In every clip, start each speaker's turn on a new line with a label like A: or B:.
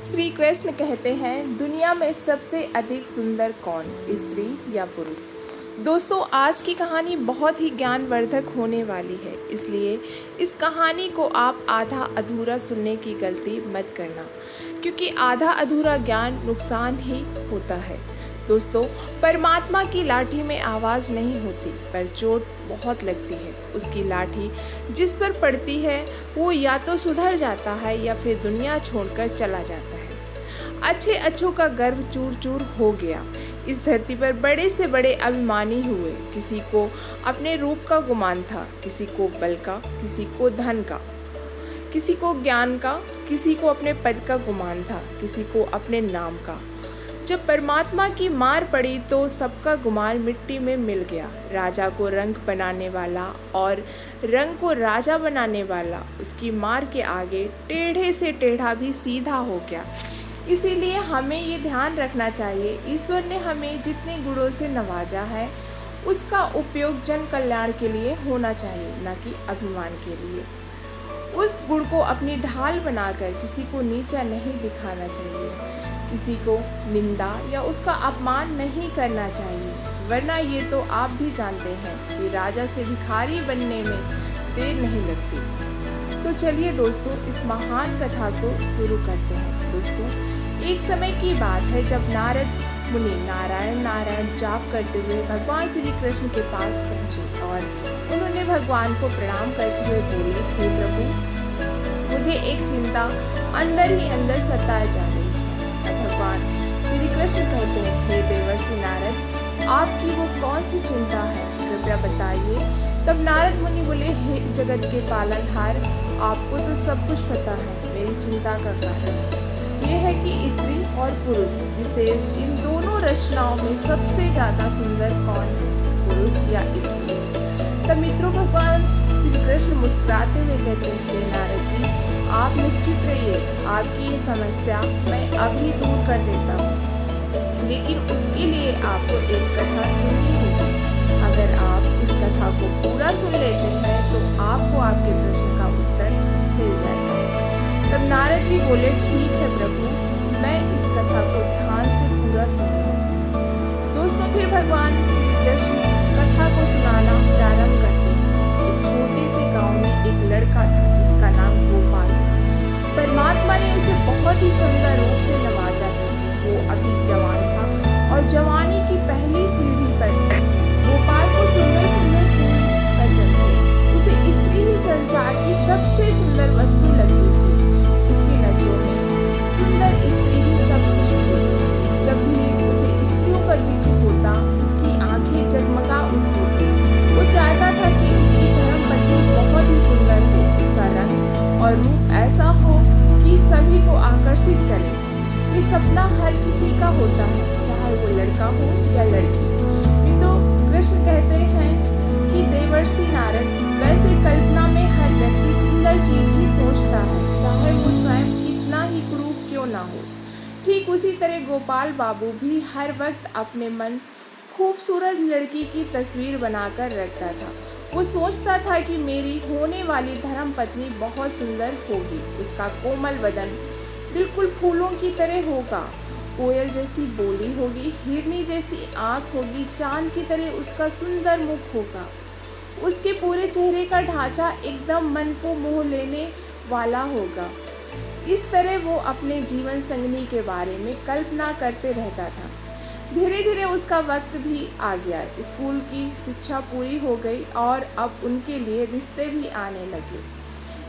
A: श्री कृष्ण कहते हैं, दुनिया में सबसे अधिक सुंदर कौन, स्त्री या पुरुष। दोस्तों, आज की कहानी बहुत ही ज्ञानवर्धक होने वाली है, इसलिए इस कहानी को आप आधा अधूरा सुनने की गलती मत करना, क्योंकि आधा अधूरा ज्ञान नुकसान ही होता है। दोस्तों, परमात्मा की लाठी में आवाज़ नहीं होती, पर चोट बहुत लगती है। उसकी लाठी जिस पर पड़ती है वो या तो सुधर जाता है या फिर दुनिया छोड़कर चला जाता है। अच्छे अच्छों का गर्व चूर चूर हो गया। इस धरती पर बड़े से बड़े अभिमानी हुए। किसी को अपने रूप का गुमान था, किसी को बल का, किसी को धन का, किसी को ज्ञान का, किसी को अपने पद का गुमान था, किसी को अपने नाम का। जब परमात्मा की मार पड़ी तो सबका गुमान मिट्टी में मिल गया। राजा को रंग बनाने वाला और रंग को राजा बनाने वाला उसकी मार के आगे टेढ़े से टेढ़ा भी सीधा हो गया। इसीलिए हमें ये ध्यान रखना चाहिए, ईश्वर ने हमें जितने गुणों से नवाजा है उसका उपयोग जन कल्याण के लिए होना चाहिए, न कि अभिमान के लिए। उस गुण को अपनी ढाल बनाकर किसी को नीचा नहीं दिखाना चाहिए, किसी को निंदा या उसका अपमान नहीं करना चाहिए, वरना ये तो आप भी जानते हैं कि राजा से भिखारी बनने में देर नहीं लगती। तो चलिए दोस्तों, इस महान कथा को शुरू करते हैं। दोस्तों, एक समय की बात है जब नारद मुनि नारायण नारायण जाप करते हुए भगवान श्री कृष्ण के पास पहुँचे और उन्होंने भगवान को प्रणाम करते हुए बोले, हे प्रभु, मुझे एक चिंता अंदर ही अंदर सताए जा रही है। भगवान श्री कृष्ण कहते हैं, हे देवर्षि नारद, आपकी वो कौन सी चिंता है, कृपया बताइए। तब नारद मुनि बोले, हे जगत के पालनहार, आपको तो सब कुछ पता है। मेरी चिंता का कारण ये है कि स्त्री और पुरुष विशेष इन दोनों रचनाओं में सबसे ज़्यादा सुंदर कौन है, पुरुष या स्त्री। तब मित्रों, भगवान श्री कृष्ण मुस्कुराते हुए कहते हैं, हे नारद जी, आप निश्चित रहिए, आपकी ये समस्या मैं अभी दूर कर देता हूँ, लेकिन उसके लिए आपको एक कथा सुननी होगी। अगर आप इस कथा को पूरा सुन लेते हैं तो आपको आपके प्रश्न का उत्तर मिल जाएगा। तब नारद जी बोले, ठीक है प्रभु, मैं इस कथा को ध्यान से पूरा सुनूंगा। दोस्तों, फिर भगवान श्री कृष्ण कथा को सुनाना प्रारंभ करते हैं। एक छोटे से गांव में एक लड़का था जिसका नाम गोपाल था। परमात्मा ने उसे बहुत ही सुंदर रूप से नवाजा था। वो अभी जवान था और जवानी की पहली सीढ़ी पर गोपाल को सुंदर सुंदर फूल पसंद थे। उसे स्त्री ही संसार की सबसे सुंदर वस्तु लगती थी। उसकी नजरों में सुंदर स्त्री ही सब कुछ थी। जब भी उसे स्त्रियों का जिक्र होता, उसकी आंखें जगमगा उठती थी। वो चाहता था कि उसकी धर्मपत्नी बहुत ही सुंदर हो, उसका रंग और रूप ऐसा हो कि सभी को आकर्षित करे। ये सपना हर किसी का होता है, चाहे वो लड़का हो या लड़की। मित्रों, कृष्ण कहते हैं कि देवर्षि नारद, वैसे कल्पना में हर व्यक्ति सुंदर चीज ही सोचता है, चाहे वो स्वयं कितना ही कुरूप क्यों ना हो। ठीक उसी तरह गोपाल बाबू भी हर वक्त अपने मन खूबसूरत लड़की की तस्वीर बनाकर रखता था। वो सोचता था कि मेरी होने वाली धर्मपत्नी बहुत सुंदर होगी, उसका कोमल बदन बिल्कुल फूलों की तरह होगा, कोयल जैसी बोली होगी, हिरनी जैसी आँख होगी, चांद की तरह उसका सुंदर मुख होगा। उसके पूरे चेहरे का ढांचा एकदम मन को मोह लेने वाला होगा। इस तरह वो अपने जीवन संगनी के बारे में कल्पना करते रहता था। धीरे धीरे उसका वक्त भी आ गया। स्कूल की शिक्षा पूरी हो गई और अब उनके लिए रिश्ते भी आने लगे।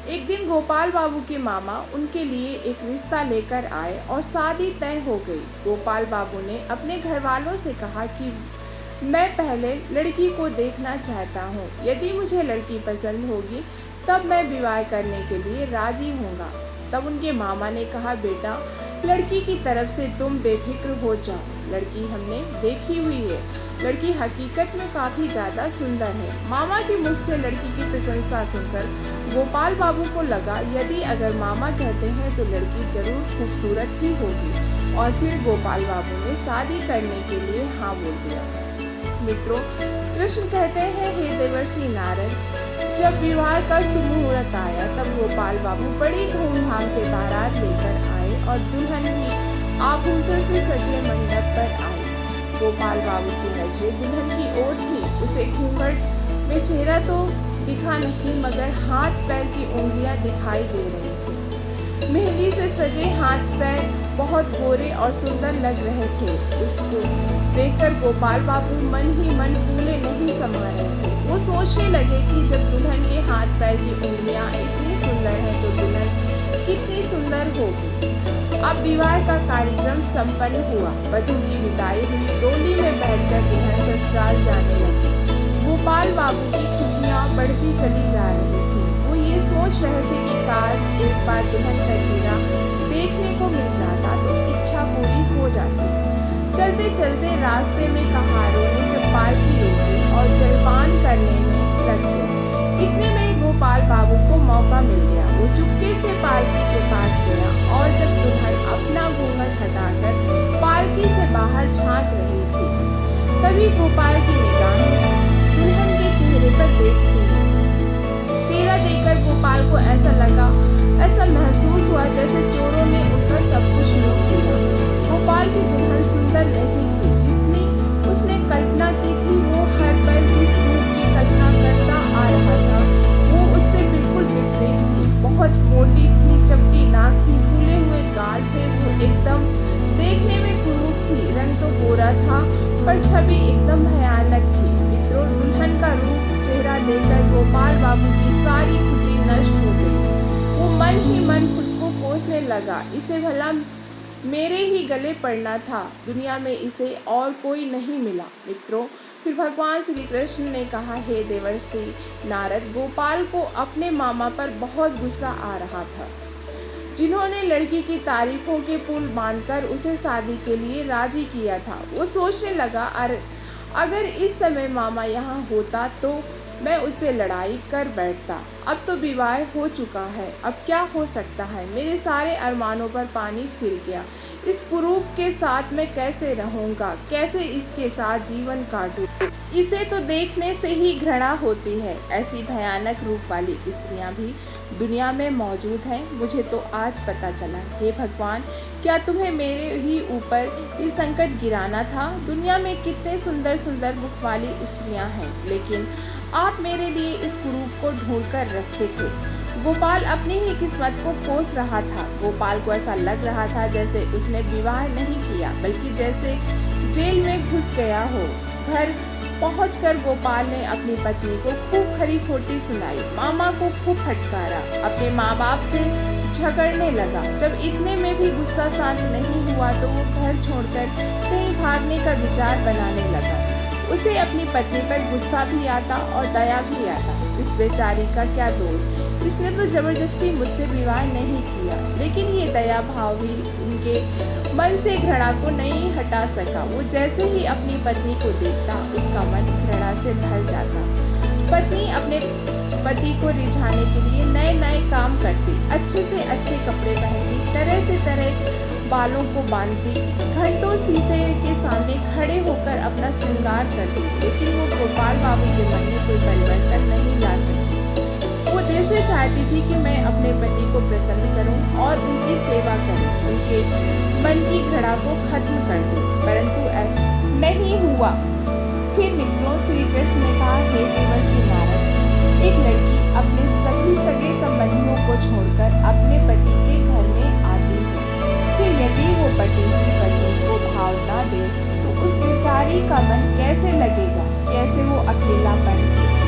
A: एक दिन गोपाल बाबू के मामा उनके लिए एक रिश्ता लेकर आए और शादी तय हो गई। गोपाल बाबू ने अपने घर वालों से कहा कि मैं पहले लड़की को देखना चाहता हूँ, यदि मुझे लड़की पसंद होगी तब मैं विवाह करने के लिए राजी हूँगा। तब उनके मामा ने कहा, बेटा, लड़की की तरफ से तुम बेफिक्र हो जाओ, लड़की हमने देखी हुई है, लड़की हकीकत में काफ़ी ज़्यादा सुंदर है। मामा के मुख से लड़की की प्रशंसा सुनकर गोपाल बाबू को लगा, यदि अगर मामा कहते हैं तो लड़की जरूर खूबसूरत ही होगी, और फिर गोपाल बाबू ने शादी करने के लिए हाँ बोल दिया। मित्रों, कृष्ण कहते हैं, हे देवर्षि नारद, जब विवाह का शुभ मुहूर्त आया तब गोपाल बाबू बड़ी धूमधाम से बारात लेकर आए और दुल्हन भी आभूषण से सजे मंडप पर आई। गोपाल बाबू की नजरें दुल्हन की ओर थी। उसे घूंघट में चेहरा तो दिखा नहीं, मगर हाथ पैर की उंगलियां दिखाई दे रही थी। मेहंदी से सजे हाथ पैर बहुत गोरे और सुंदर लग रहे थे। उसको देखकर गोपाल बाबू मन ही मन फूले नहीं समा रहे थे। वो सोचने लगे कि जब दुल्हन के हाथ पैर की उंगलियां इतनी सुंदर हैं तो दुल्हन कितनी सुंदर होगी। अब विवाह का कार्यक्रम संपन्न हुआ। वधू की विदाई हुई। डोली में बैठकर दुल्हन ससुराल जाने लगी। गोपाल बाबू की खुशियाँ बढ़ती चली जा रही थी। वो ये सोच रहे थे कि काश एक बार दुल्हन का चेहरा देखने को मिल जाता तो इच्छा पूरी हो जाती। चलते चलते रास्ते में कहारों ने जब पालकी रोकी और जलपान करने में लग गए। इतने में गोपाल बाबू को मौका मिल गया। वो चुपके से पालकी के पास गया और जब दुल्हन अपना घूंघट हटाकर पालकी से बाहर झांक रही थी, तभी गोपाल की निगाहें दुल्हन के चेहरे पर देखती हैं। चेहरा देखकर गोपाल को ऐसा महसूस हुआ जैसे चोरों ने उनका सब कुछ लूट लिया। गोपाल की दुल्हन सुंदर नहीं थी जितनी उसने कल्पना की थी। वो हर पल जिस रूप की कल्पना करता आ रहा था वो उससे बिल्कुल विपरीत थी। बहुत मोटी थी, चपटी नाक थी, फूले हुए गाल थे। वो एकदम देखने में कुरूप थी। रंग तो गोरा था पर छवि एकदम भयानक थी। मित्रों, दुल्हन का रूप चेहरा देखकर गोपाल बाबू की सारी खुशी नष्ट हो गई। वो मन ही मन खुद को कोसने लगा, इसे भला मेरे ही गले पड़ना था। दुनिया में इसे और कोई नहीं मिला। मित्रों, फिर भगवान श्री कृष्ण ने कहा, हे देवर्षि नारद, गोपाल को अपने मामा पर बहुत गुस्सा आ रहा था, जिन्होंने लड़की की तारीफों के पुल बांधकर उसे शादी के लिए राजी किया था। वो सोचने लगा, अगर इस समय मामा यहाँ होता तो मैं उससे लड़ाई कर बैठता। अब तो विवाह हो चुका है, अब क्या हो सकता है। मेरे सारे अरमानों पर पानी फिर गया। इस कुरूप के साथ मैं कैसे रहूँगा, कैसे इसके साथ जीवन काटूँ। इसे तो देखने से ही घृणा होती है। ऐसी भयानक रूप वाली स्त्रियां भी दुनिया में मौजूद हैं, मुझे तो आज पता चला। हे भगवान, क्या तुम्हें मेरे ही ऊपर ये संकट गिराना था। दुनिया में कितने सुंदर सुंदर रूप वाली स्त्रियां हैं, लेकिन आप मेरे लिए इस कुरूप को ढूंढ कर रखे थे। गोपाल अपनी ही किस्मत को कोस रहा था। गोपाल को ऐसा लग रहा था जैसे उसने विवाह नहीं किया, बल्कि जैसे जेल में घुस गया हो। घर पहुंचकर गोपाल ने अपनी पत्नी को खूब खरी खोटी सुनाई, मामा को खूब फटकारा, अपने माँ बाप से झगड़ने लगा। जब इतने में भी गुस्सा शांत नहीं हुआ तो वो घर छोड़कर कहीं भागने का विचार बनाने लगा। उसे अपनी पत्नी पर गुस्सा भी आता और दया भी आता। इस बेचारी का क्या दोष, इसने तो जबरदस्ती मुझसे विवाह नहीं किया। लेकिन ये दया भाव भी उनके मन से घृणा को नहीं हटा सका। वो जैसे ही अपनी पत्नी को देखता उसका मन घृणा से भर जाता। पत्नी अपने पति को रिझाने के लिए नए नए काम करती, अच्छे से अच्छे कपड़े पहनती, तरह से तरह बालों को बांधती, घंटों शीशे के सामने खड़े होकर अपना श्रृंगार करती। लेकिन वो गोपाल बाबू के मन में कोई परिवर्तन नहीं ला सकी। वो दिल से चाहती थी कि मैं अपने पति को प्रसन्न करूं और उनकी सेवा करूं, उनके मन की घृणा को खत्म कर दूं, परंतु ऐसा नहीं हुआ। फिर मित्रों, श्री कृष्ण ने कहा, हे देवर्षि नारद, एक लड़की अपने सभी सगे संबंधियों को छोड़कर अपने पति के घर में आती है। फिर यदि वो पति ही पत्नी को भाव ना दे तो उस बेचारी का मन कैसे लगेगा, कैसे वो अकेलापन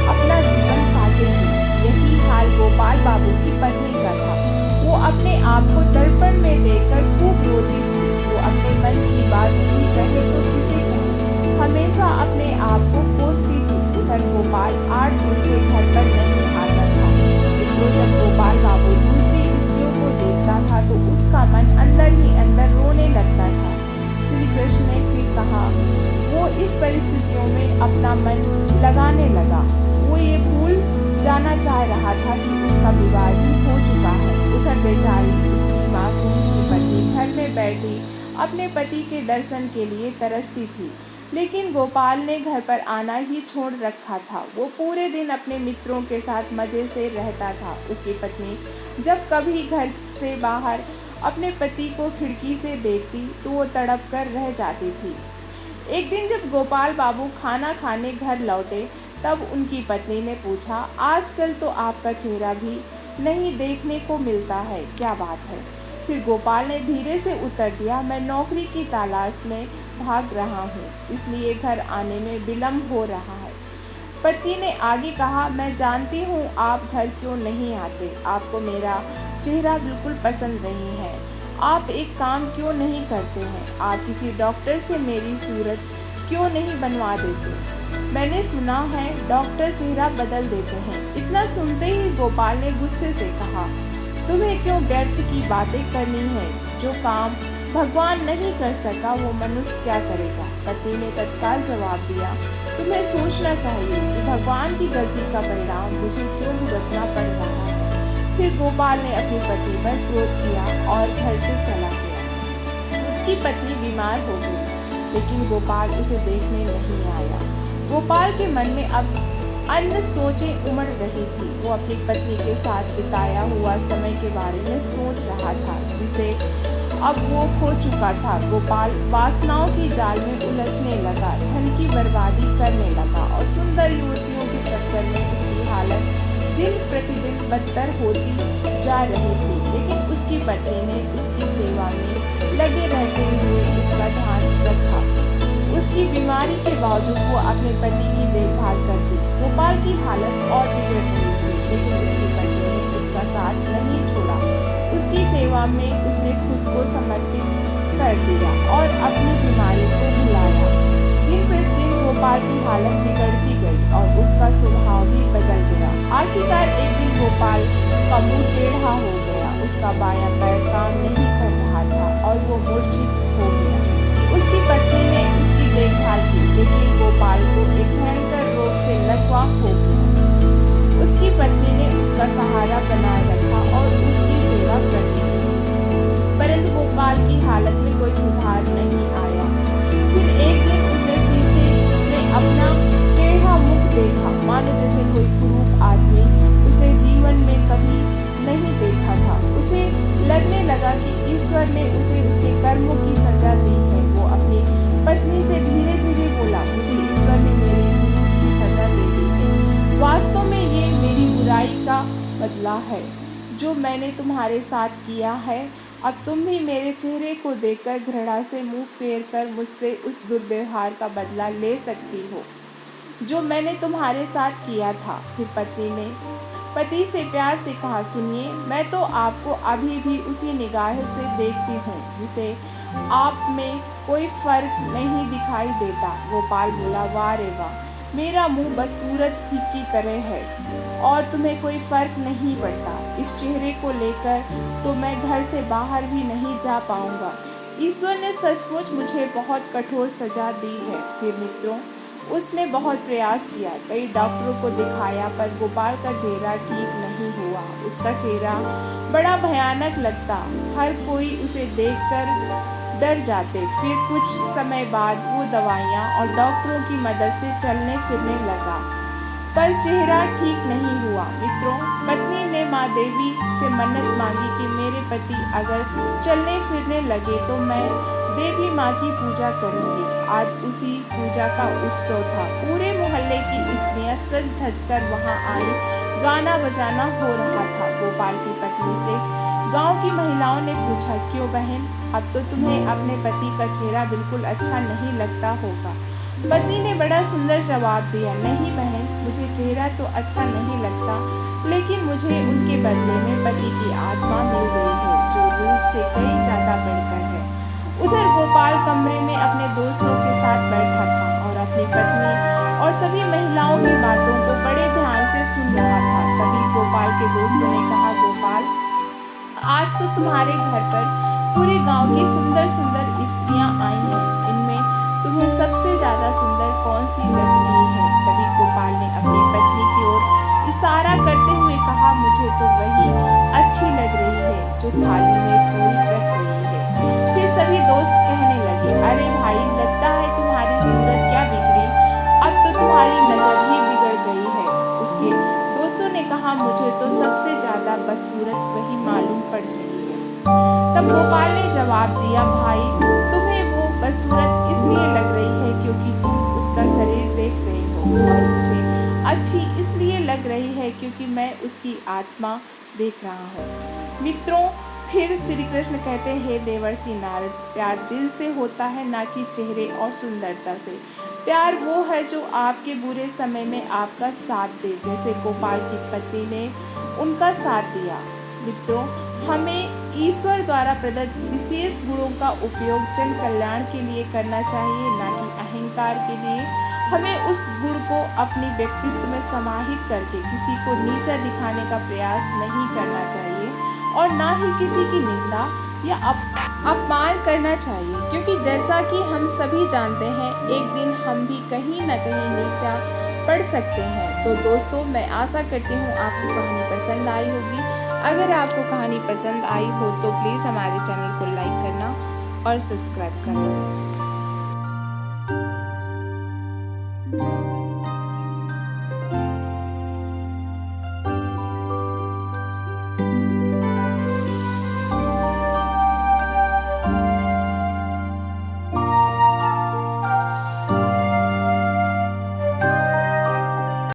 A: अपना जीवन काटेगी। यही हाल गोपाल बाबू की पत्नी का था। वो अपने आप को दर्पण में देखकर खूब रोती थी। वो अपने मन की बात भी कहे तो किसे कहे, हमेशा अपने आप को कोसती थी। उधर गोपाल 8 दिन से घर पर नहीं आता था। मित्रों, जब गोपाल बाबू दूसरी स्त्रियों को देखता था तो उसका मन अंदर ही अंदर रोने लगता था। श्री कृष्ण ने फिर कहा, वो इस परिस्थितियों में अपना मन लगाने लगा। वो ये भूल जाना चाह रहा था कि उसका विवाह भी हो चुका है। उधर बेचारी उसकी मासूम सी पत्नी घर में बैठी अपने पति के दर्शन के लिए तरसती थी। लेकिन गोपाल ने घर पर आना ही छोड़ रखा था। वो पूरे दिन अपने मित्रों के साथ मज़े से रहता था। उसकी पत्नी जब कभी घर से बाहर अपने पति को खिड़की से देखती तो वो तड़प कर रह जाती थी। एक दिन जब गोपाल बाबू खाना खाने घर लौटे तब उनकी पत्नी ने पूछा, आजकल तो आपका चेहरा भी नहीं देखने को मिलता है, क्या बात है? फिर गोपाल ने धीरे से उत्तर दिया, मैं नौकरी की तलाश में भाग रहा हूँ, इसलिए घर आने में विलम्ब हो रहा है। पति ने आगे कहा, मैं जानती हूँ आप घर क्यों नहीं आते, आपको मेरा चेहरा बिल्कुल पसंद नहीं है। आप एक काम क्यों नहीं करते हैं, आप किसी डॉक्टर से मेरी सूरत क्यों नहीं बनवा देते? मैंने सुना है डॉक्टर चेहरा बदल देते हैं। इतना सुनते ही गोपाल ने गुस्से से कहा, तुम्हें क्यों व्यर्थ की बातें करनी है? जो काम भगवान नहीं कर सका वो मनुष्य क्या करेगा? पति ने तत्काल जवाब दिया, तुम्हें सोचना चाहिए कि भगवान की गलती का परिणाम मुझे क्यों भुगतना पड़ रहा है। फिर गोपाल ने अपनी पत्नी पर क्रोध किया और घर से चला गया। उसकी पत्नी बीमार हो गई, लेकिन गोपाल उसे देखने नहीं आया। गोपाल के मन में अब अन्य सोचें उमड़ रही थी। वो अपनी पत्नी के साथ बिताया हुआ समय के बारे में सोच रहा था, जिसे अब वो खो चुका था। गोपाल वासनाओं की जाल में उलझने लगा, धन की बर्बादी करने लगा और सुंदर युवतियों के चक्कर में उसकी हालत दिन प्रतिदिन बदतर होती जा रही थी। लेकिन उसकी पत्नी ने उसकी सेवा में लगे रहते हुए उसका ध्यान रखा। उसकी बीमारी के बावजूद वो अपने पति की देखभाल करती। गोपाल की हालत और बिगड़ रही थी, लेकिन उसकी पत्नी ने उसका साथ नहीं छोड़ा। उसकी सेवा में उसने खुद को समर्पित कर दिया और अपनी बीमारी को भुलाया। दिन प्रतिदिन गोपाल की हालत बिगड़ती गई और उसका स्वभाव भी बदल गया। आखिरकार एक दिन गोपाल का मुंह टेढ़ा हो गया, उसका बायां पैर काम नहीं कर रहा था और वो मूर्छित हो गया। उसकी पत्नी ने उसकी देखभाल की, लेकिन गोपाल को एक भयंकर रोग से लकवा हो गया। उसकी पत्नी ने उसका सहारा बनाए रखा और उसकी सेवा करती रही, परंतु गोपाल की हालत में कोई सुधार नहीं आया। फिर एक दिन उसने शीशे में अपना टेढ़ा मुख देखा, मानो जैसे कोई कुरूप आदमी उसे जीवन में कभी नहीं देखा था। उसे लगने लगा कि ईश्वर ने उसे उसके कर्मों की सजा दी है। वो अपनी पत्नी से धीरे धीरे बोला, मुझे ईश्वर ने मेरी गुरूर की सजा दे दी है। वास्तव में ये मेरी बुराई का बदला है जो मैंने तुम्हारे साथ किया है। अब तुम भी मेरे चेहरे को देखकर घृणा से मुंह फेर कर मुझसे उस दुर्व्यवहार का बदला ले सकती हो जो मैंने तुम्हारे साथ किया था। फिर पत्नी ने पति से प्यार से कहा, सुनिए, मैं तो आपको अभी भी उसी निगाह से देखती हूँ जिसे आप में कोई फर्क नहीं दिखाई देता। गोपाल बोला, वाह रे वाह, मेरा मुंह बदसूरत ही की तरह है और तुम्हें कोई फर्क नहीं पड़ता। इस चेहरे को लेकर तो मैं घर से बाहर भी नहीं जा पाऊंगा। ईश्वर ने सचमुच मुझे बहुत कठोर सजा दी है। फिर मित्रों, उसने बहुत प्रयास किया, कई डॉक्टरों को दिखाया, पर गोपाल का चेहरा ठीक नहीं हुआ। उसका चेहरा बड़ा भयानक लगता, हर कोई उसे देखकर डर जाते। फिर कुछ समय बाद वो दवाइयाँ और डॉक्टरों की मदद से चलने फिरने लगा, पर चेहरा ठीक नहीं हुआ। मित्रों, पत्नी ने माँ देवी से मन्नत मांगी कि मेरे पति अगर चलने फिरने लगे तो मैं देवी माँ की पूजा करूंगी। आज उसी पूजा का उत्सव था। पूरे मोहल्ले की स्त्रियां सज धज कर वहाँ आई, गाना बजाना हो रहा था। गोपाल की पत्नी से गांव की महिलाओं ने पूछा, क्यों बहन, अब तो तुम्हें अपने पति का चेहरा बिल्कुल अच्छा नहीं लगता होगा। पत्नी ने बड़ा सुंदर जवाब दिया, नहीं बहन, मुझे चेहरा तो अच्छा नहीं लगता, लेकिन मुझे उनके बदले में पति की आत्मा मिल गई है जो रूप से कई ज़्यादा बढ़कर है। उधर गोपाल कमरे में अपने दोस्तों के साथ बैठा था और अपनी पत्नी और सभी महिलाओं की बातों को बड़े ध्यान से सुन रहा था। तभी गोपाल के दोस्तों ने कहा, गोपाल, आज तो तुम्हारे घर पर पूरे गांव की सुंदर सुंदर स्त्रियां आई हैं, इनमें तुम्हें सबसे ज्यादा सुंदर कौन सी लग रही है? तभी गोपाल ने अपनी पत्नी की ओर इशारा करते हुए कहा, मुझे तो वही अच्छी लग रही है जो थाली में फूल रख रही है। फिर सभी दोस्त कहने लगे, अरे भाई, लगता है तुम्हारी सूरत क्या बिगड़ी, अब तो तुम्हारी नजर ही बिगड़ गई है। उसके दोस्तों ने कहा, मुझे तो सबसे ज्यादा बदसूरत वही मालूम पड़ रही है। तब गोपाल ने जवाब दिया, भाई तुम्हें वो बदसूरत इसलिए लग रही है क्योंकि तुम उसका शरीर देख रहे हो, और मुझे अच्छी इसलिए लग रही है क्योंकि मैं उसकी आत्मा देख रहा हूँ। मित्रों, फिर श्री कृष्ण कहते हैं, हे देवर्षि नारद, प्यार दिल से होता है, ना कि चेहरे और सुंदरता से। प्यार वो है जो आपके बुरे समय में आपका साथ दे, जैसे गोपाल की पत्नी ने उनका साथ दिया। मित्रों, हमें ईश्वर द्वारा प्रदत्त विशेष गुणों का उपयोग जन कल्याण के लिए करना चाहिए, ना कि अहंकार के लिए। हमें उस गुण को अपने व्यक्तित्व में समाहित करके किसी को नीचा दिखाने का प्रयास नहीं करना चाहिए, और ना ही किसी की निंदा या अपमान करना चाहिए, क्योंकि जैसा कि हम सभी जानते हैं, एक दिन हम भी कहीं न कहीं नीचा पढ़ सकते हैं। तो दोस्तों, मैं आशा करती हूँ आपको कहानी पसंद आई होगी। अगर आपको कहानी पसंद आई हो तो प्लीज़ हमारे चैनल को लाइक करना और सब्सक्राइब करना।